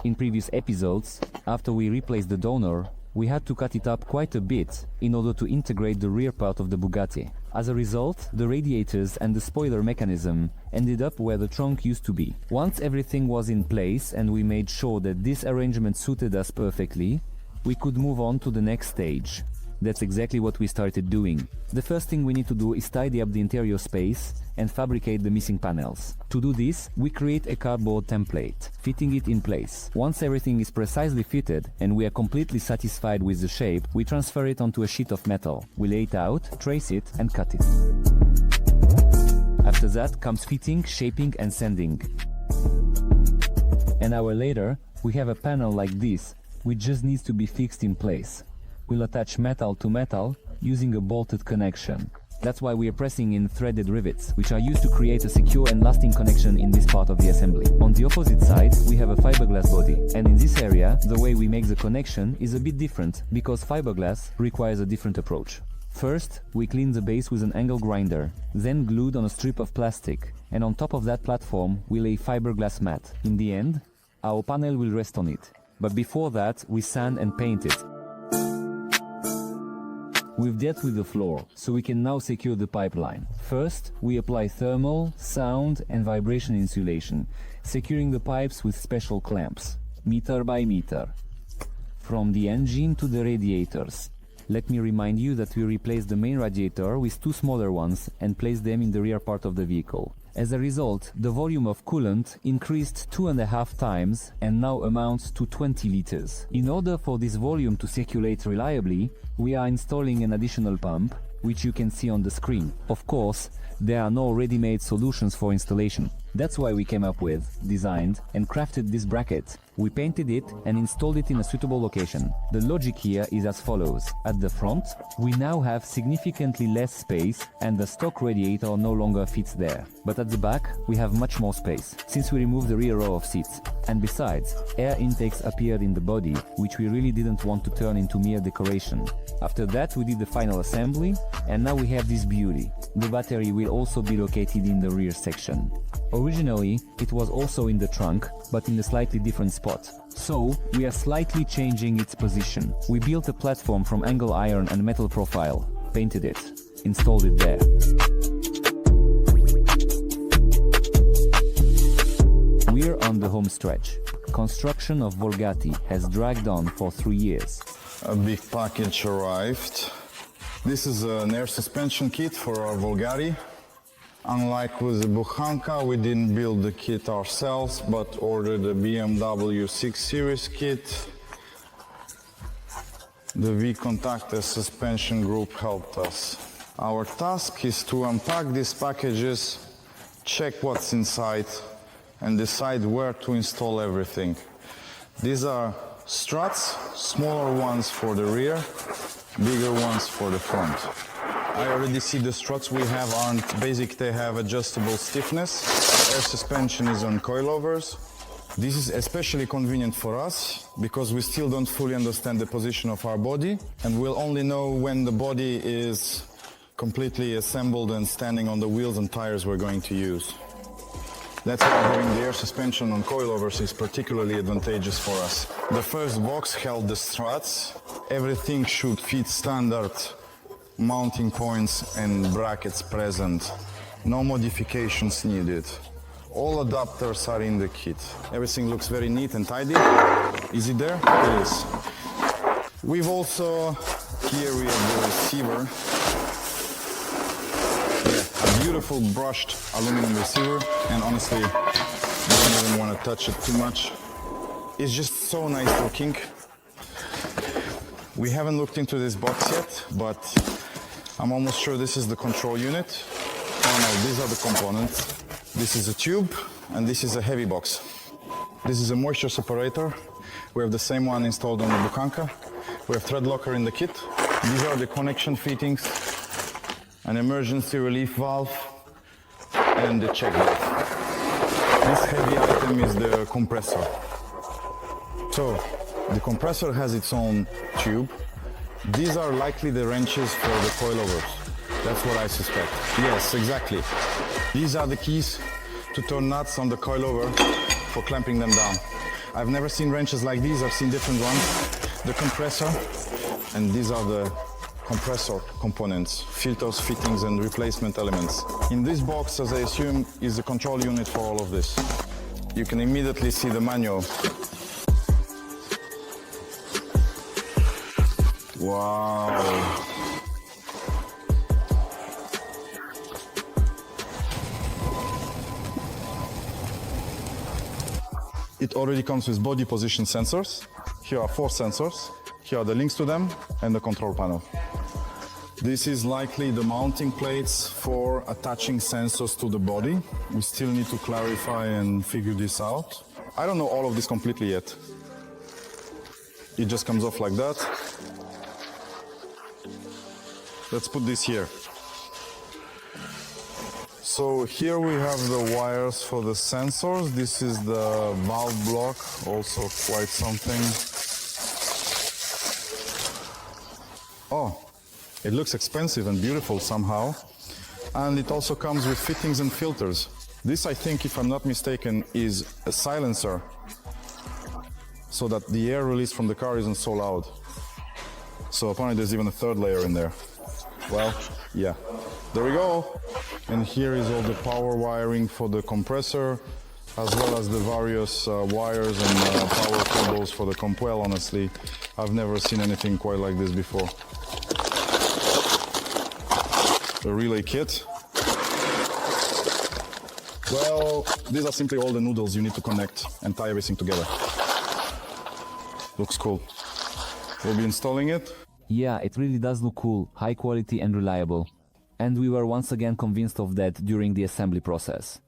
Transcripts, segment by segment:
In previous episodes, after we replaced the donor, we had to cut it up quite a bit in order to integrate the rear part of the Bugatti. As a result, the radiators and the spoiler mechanism ended up where the trunk used to be. Once everything was in place and we made sure that this arrangement suited us perfectly, we could move on to the next stage. That's exactly what we started doing. The first thing we need to do is tidy up the interior space and fabricate the missing panels. To do this, we create a cardboard template, fitting it in place. Once everything is precisely fitted and we are completely satisfied with the shape, we transfer it onto a sheet of metal. We lay it out, trace it, and cut it. After that comes fitting, shaping, and sanding. An hour later, we have a panel like this, which just needs to be fixed in place. We'll attach metal to metal using a bolted connection. That's why we are pressing in threaded rivets, which are used to create a secure and lasting connection in this part of the assembly. On the opposite side, we have a fiberglass body, and in this area, the way we make the connection is a bit different, because fiberglass requires a different approach. First, we clean the base with an angle grinder, then glued on a strip of plastic, and on top of that platform, we lay fiberglass mat. In the end, our panel will rest on it. But before that, we sand and paint it. We've dealt with the floor, so we can now secure the pipeline. First, we apply thermal, sound and vibration insulation, securing the pipes with special clamps, meter by meter, from the engine to the radiators. Let me remind you that we replaced the main radiator with two smaller ones and placed them in the rear part of the vehicle. As a result, the volume of coolant increased 2.5 times and now amounts to 20 liters. In order for this volume to circulate reliably, we are installing an additional pump, which you can see on the screen. Of course, there are no ready-made solutions for installation. That's why we came up with, designed and crafted this bracket. We painted it and installed it in a suitable location. The logic here is as follows. At the front, we now have significantly less space and the stock radiator no longer fits there. But at the back, we have much more space, since we removed the rear row of seats. And besides, air intakes appeared in the body, which we really didn't want to turn into mere decoration. After that, we did the final assembly, and now we have this beauty. The battery will also be located in the rear section. Originally, it was also in the trunk, but in a slightly different spot. So, we are slightly changing its position. We built a platform from angle iron and metal profile, painted it, installed it there. We're on the home stretch. Construction of Volgatti has dragged on for 3 years. A big package arrived. This is an air suspension kit for our Volgatti. Unlike with the Bugatti, we didn't build the kit ourselves, but ordered a BMW 6 Series kit. The V-Contactor suspension group helped us. Our task is to unpack these packages, check what's inside, and decide where to install everything. These are struts, smaller ones for the rear, bigger ones for the front. I already see the struts we have aren't basic, they have adjustable stiffness. Air suspension is on coilovers. This is especially convenient for us because we still don't fully understand the position of our body, and we'll only know when the body is completely assembled and standing on the wheels and tires we're going to use. That's why having the air suspension on coilovers is particularly advantageous for us. The first box held the struts. Everything should fit standard mounting points and brackets present. No modifications needed. All adapters are in the kit. Everything looks very neat and tidy. Is it there? It is. We've also, here we have the receiver. A beautiful brushed aluminum receiver, and honestly, I don't even want to touch it too much. It's just so nice looking. We haven't looked into this box yet, but I'm almost sure this is the control unit. Oh no, these are the components. This is a tube, and this is a heavy box. This is a moisture separator. We have the same one installed on the Bugatti. We have thread locker in the kit. These are the connection fittings, an emergency relief valve, and the check valve. This heavy item is the compressor. So, the compressor has its own tube. These are likely the wrenches for the coilovers. That's what I suspect. Yes, exactly. These are the keys to turn nuts on the coilover for clamping them down. I've never seen wrenches like these, I've seen different ones. The compressor, and these are the compressor components, filters, fittings, and replacement elements. In this box, as I assume, is the control unit for all of this. You can immediately see the manual. Wow. It already comes with body position sensors. Here are 4 sensors. Here are the links to them and the control panel. This is likely the mounting plates for attaching sensors to the body. We still need to clarify and figure this out. I don't know all of this completely yet. It just comes off like that. Let's put this here. So here we have the wires for the sensors. This is the valve block, also quite something. Oh, it looks expensive and beautiful somehow. And it also comes with fittings and filters. This, I think, if I'm not mistaken, is a silencer, so that the air released from the car isn't so loud. So apparently there's even a 3rd layer in there. Well, yeah, there we go. And here is all the power wiring for the compressor, as well as the various wires and power cables for the comp. Well, honestly, I've never seen anything quite like this before. The relay kit. Well, these are simply all the noodles you need to connect and tie everything together. Looks cool. We'll be installing it. Yeah, it really does look cool, high quality and reliable. And we were once again convinced of that during the assembly process.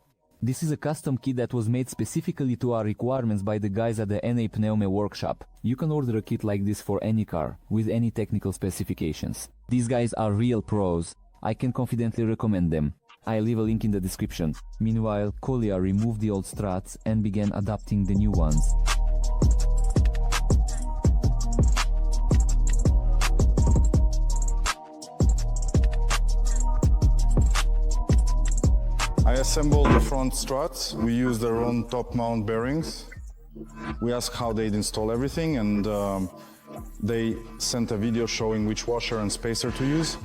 This is a custom kit that was made specifically to our requirements by the guys at the NA Pneume workshop. You can order a kit like this for any car, with any technical specifications. These guys are real pros. I can confidently recommend them. I'll leave a link in the description. Meanwhile, Kolya removed the old struts and began adapting the new ones. I assembled the front struts. We used their own top mount bearings. We asked how they'd install everything, and they sent a video showing which washer and spacer to use.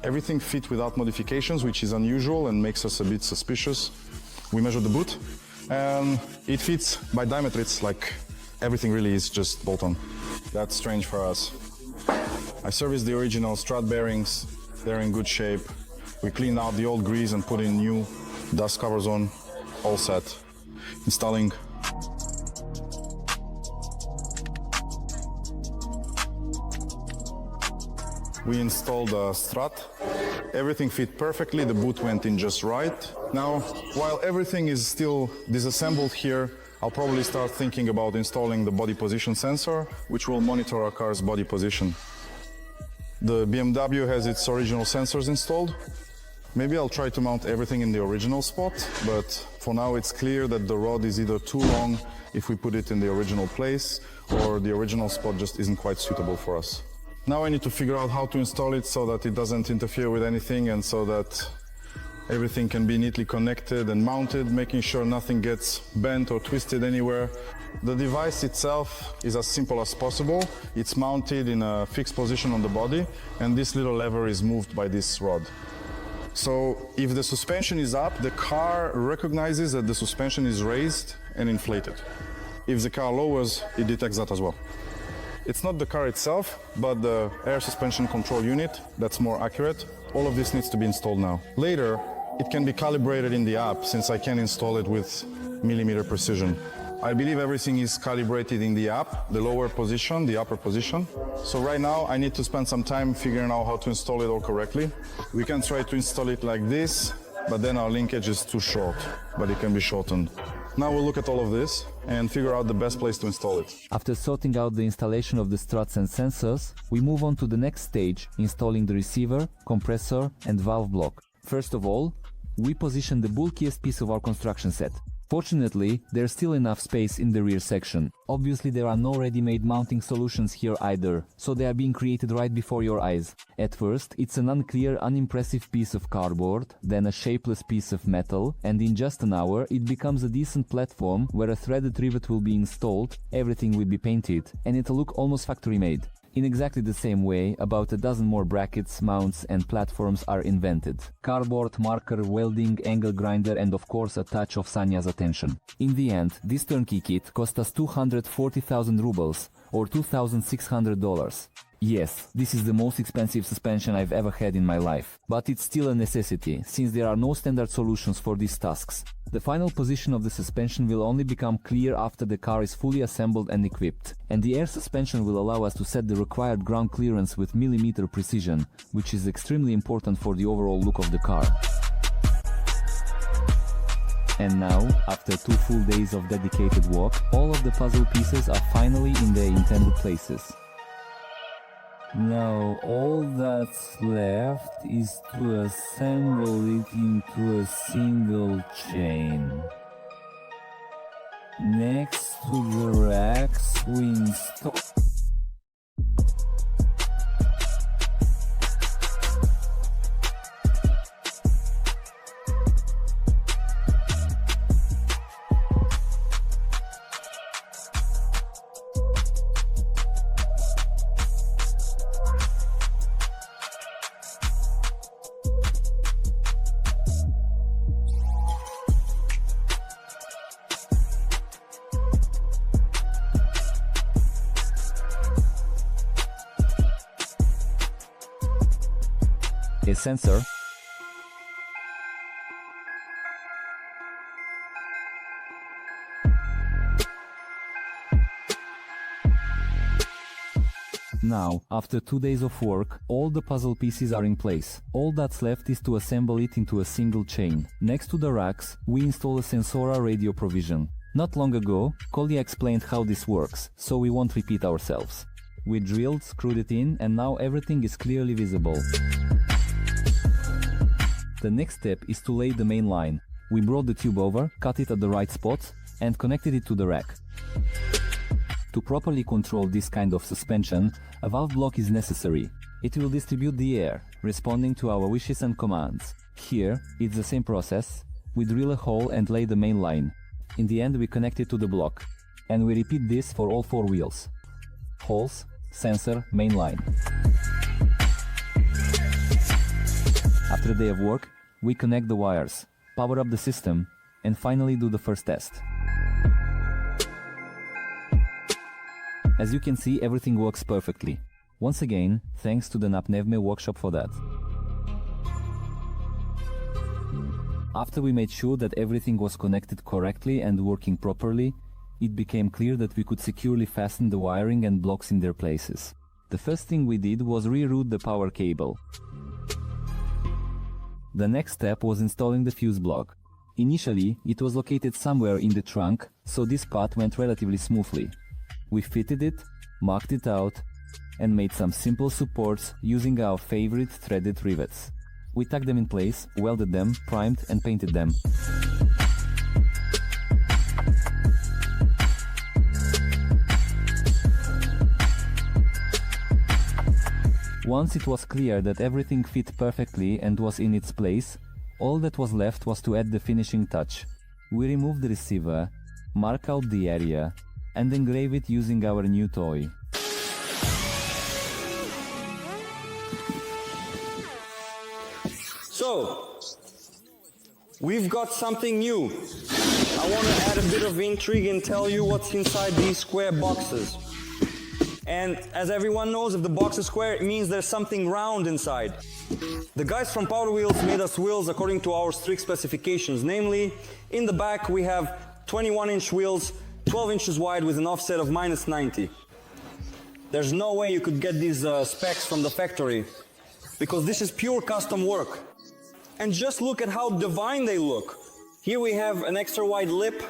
Everything fit without modifications, which is unusual and makes us a bit suspicious. We measured the boot, and it fits by diameter. It's like everything really is just bolt-on. That's strange for us. I serviced the original strut bearings. They're in good shape. We cleaned out the old grease and put in new dust covers on, all set. Installing. We installed a strut. Everything fit perfectly, the boot went in just right. Now, while everything is still disassembled here, I'll probably start thinking about installing the body position sensor, which will monitor our car's body position. The BMW has its original sensors installed. Maybe I'll try to mount everything in the original spot, but for now it's clear that the rod is either too long if we put it in the original place, or the original spot just isn't quite suitable for us. Now I need to figure out how to install it so that it doesn't interfere with anything and so that everything can be neatly connected and mounted, making sure nothing gets bent or twisted anywhere. The device itself is as simple as possible. It's mounted in a fixed position on the body, and this little lever is moved by this rod. So if the suspension is up, the car recognizes that the suspension is raised and inflated. If the car lowers, it detects that as well. It's not the car itself, but the air suspension control unit that's more accurate. All of this needs to be installed now. Later, it can be calibrated in the app, since I can install it with millimeter precision. I believe everything is calibrated in the app, the lower position, the upper position. So right now I need to spend some time figuring out how to install it all correctly. We can try to install it like this, but then our linkage is too short, but it can be shortened. Now we'll look at all of this and figure out the best place to install it. After sorting out the installation of the struts and sensors, we move on to the next stage, installing the receiver, compressor and valve block. First of all, we position the bulkiest piece of our construction set. Fortunately, there's still enough space in the rear section. Obviously there are no ready-made mounting solutions here either, so they are being created right before your eyes. At first, it's an unclear, unimpressive piece of cardboard, then a shapeless piece of metal, and in just an hour it becomes a decent platform where a threaded rivet will be installed, everything will be painted, and it'll look almost factory-made. In exactly the same way, about a dozen more brackets, mounts and platforms are invented. Cardboard, marker, welding, angle grinder and of course a touch of Sanya's attention. In the end, this turnkey kit cost us 240,000 rubles, or $2,600. Yes, this is the most expensive suspension I've ever had in my life, but it's still a necessity, since there are no standard solutions for these tasks. The final position of the suspension will only become clear after the car is fully assembled and equipped, and the air suspension will allow us to set the required ground clearance with millimeter precision, which is extremely important for the overall look of the car. And now, after 2 full days of dedicated work, all of the puzzle pieces are finally in their intended places. Now all that's left is to assemble it into a single chain. Next to the racks we install... a sensor, now, after 2 days of work, all the puzzle pieces are in place. All that's left is to assemble it into a single chain. Next to the racks, we install a Sensora radio provision. Not long ago, Kolya explained how this works, so we won't repeat ourselves. We drilled, screwed it in, and now everything is clearly visible. The next step is to lay the main line. We brought the tube over, cut it at the right spot, and connected it to the rack. To properly control this kind of suspension, a valve block is necessary. It will distribute the air, responding to our wishes and commands. Here, it's the same process. We drill a hole and lay the main line. In the end, we connect it to the block. And we repeat this for all 4 wheels. Holes, sensor, main line. After a day of work, we connect the wires, power up the system, and finally do the first test. As you can see, everything works perfectly. Once again, thanks to the Napnevme workshop for that. After we made sure that everything was connected correctly and working properly, it became clear that we could securely fasten the wiring and blocks in their places. The first thing we did was reroute the power cable. The next step was installing the fuse block. Initially, it was located somewhere in the trunk, so this part went relatively smoothly. We fitted it, marked it out, and made some simple supports using our favorite threaded rivets. We tacked them in place, welded them, primed and painted them. Once it was clear that everything fit perfectly and was in its place, all that was left was to add the finishing touch. We removed the receiver, mark out the area, and engrave it using our new toy. So, we've got something new. I want to add a bit of intrigue and tell you what's inside these square boxes. And as everyone knows, if the box is square, it means there's something round inside. The guys from Power Wheels made us wheels according to our strict specifications. Namely, in the back we have 21-inch wheels, 12 inches wide with an offset of -90. There's no way you could get these specs from the factory, because this is pure custom work. And just look at how divine they look. Here we have an extra wide lip,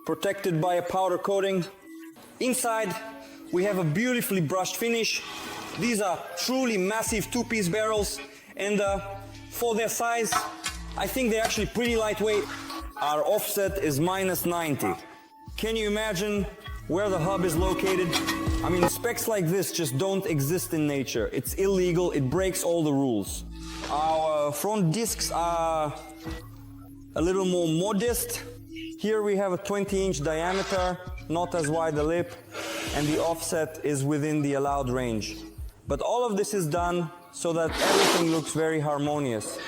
protected by a powder coating. Inside, we have a beautifully brushed finish. These are truly massive 2-piece barrels, and for their size, I think they're actually pretty lightweight. our offset is -90. Can you imagine where the hub is located? I mean, specs like this just don't exist in nature. It's illegal, it breaks all the rules. Our front discs are a little more modest. Here we have a 20-inch diameter, not as wide a lip, and the offset is within the allowed range. But all of this is done so that everything looks very harmonious.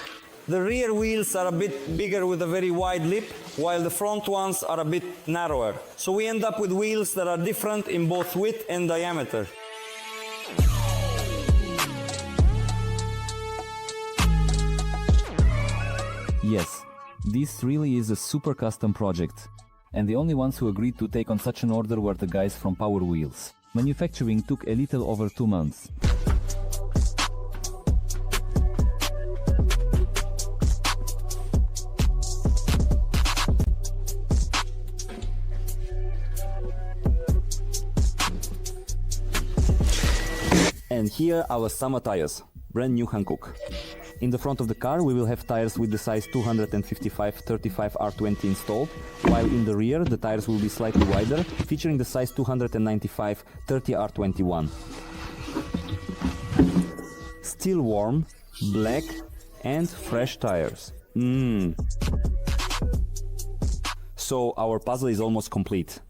The rear wheels are a bit bigger with a very wide lip, while the front ones are a bit narrower. So we end up with wheels that are different in both width and diameter. Yes, this really is a super custom project. And the only ones who agreed to take on such an order were the guys from Power Wheels. Manufacturing took a little over 2 months. And here our summer tires, brand new Hankook. In the front of the car we will have tires with the size 255/35 R20 installed, while in the rear the tires will be slightly wider, featuring the size 295/30 R21. Still warm, black and fresh tires. So our puzzle is almost complete.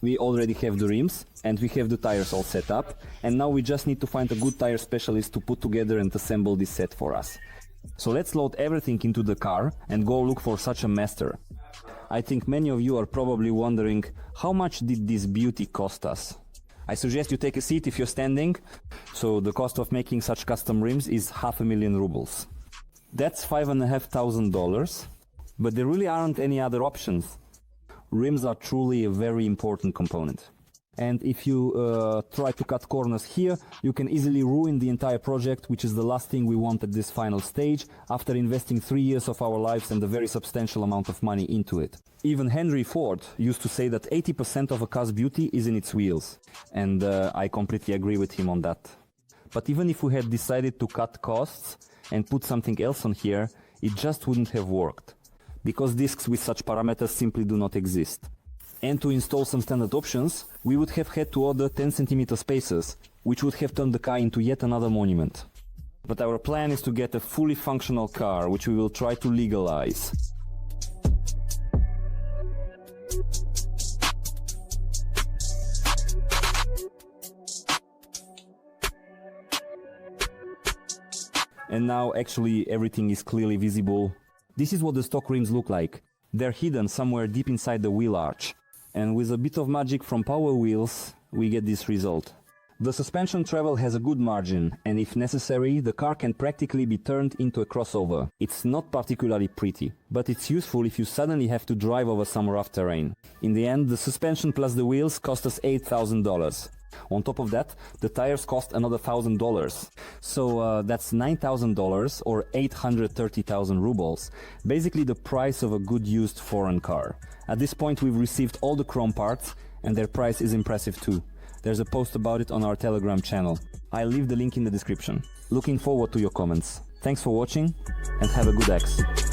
We already have the rims and we have the tires all set up, and now we just need to find a good tire specialist to put together and assemble this set for us. So let's load everything into the car and go look for such a master. I think many of you are probably wondering, how much did this beauty cost us? I suggest you take a seat if you're standing. So the cost of making such custom rims is 500,000 rubles. That's $5,500, but there really aren't any other options. Rims are truly a very important component. And if you try to cut corners here, you can easily ruin the entire project, which is the last thing we want at this final stage, after investing 3 years of our lives and a very substantial amount of money into it. Even Henry Ford used to say that 80% of a car's beauty is in its wheels. And I completely agree with him on that. But even if we had decided to cut costs and put something else on here, it just wouldn't have worked, because discs with such parameters simply do not exist. And to install some standard options, we would have had to order 10 cm spacers, which would have turned the car into yet another monument. But our plan is to get a fully functional car, which we will try to legalize. And now actually everything is clearly visible. This is what the stock rims look like. They're hidden somewhere deep inside the wheel arch. And with a bit of magic from Power Wheels, we get this result. The suspension travel has a good margin, and if necessary, the car can practically be turned into a crossover. It's not particularly pretty, but it's useful if you suddenly have to drive over some rough terrain. In the end, the suspension plus the wheels cost us $8,000. On top of that, the tires cost another $1,000. So that's $9,000 or 830,000 rubles. Basically the price of a good used foreign car. At this point we've received all the chrome parts, and their price is impressive too. There's a post about it on our Telegram channel. I'll leave the link in the description. Looking forward to your comments. Thanks for watching and have a good X.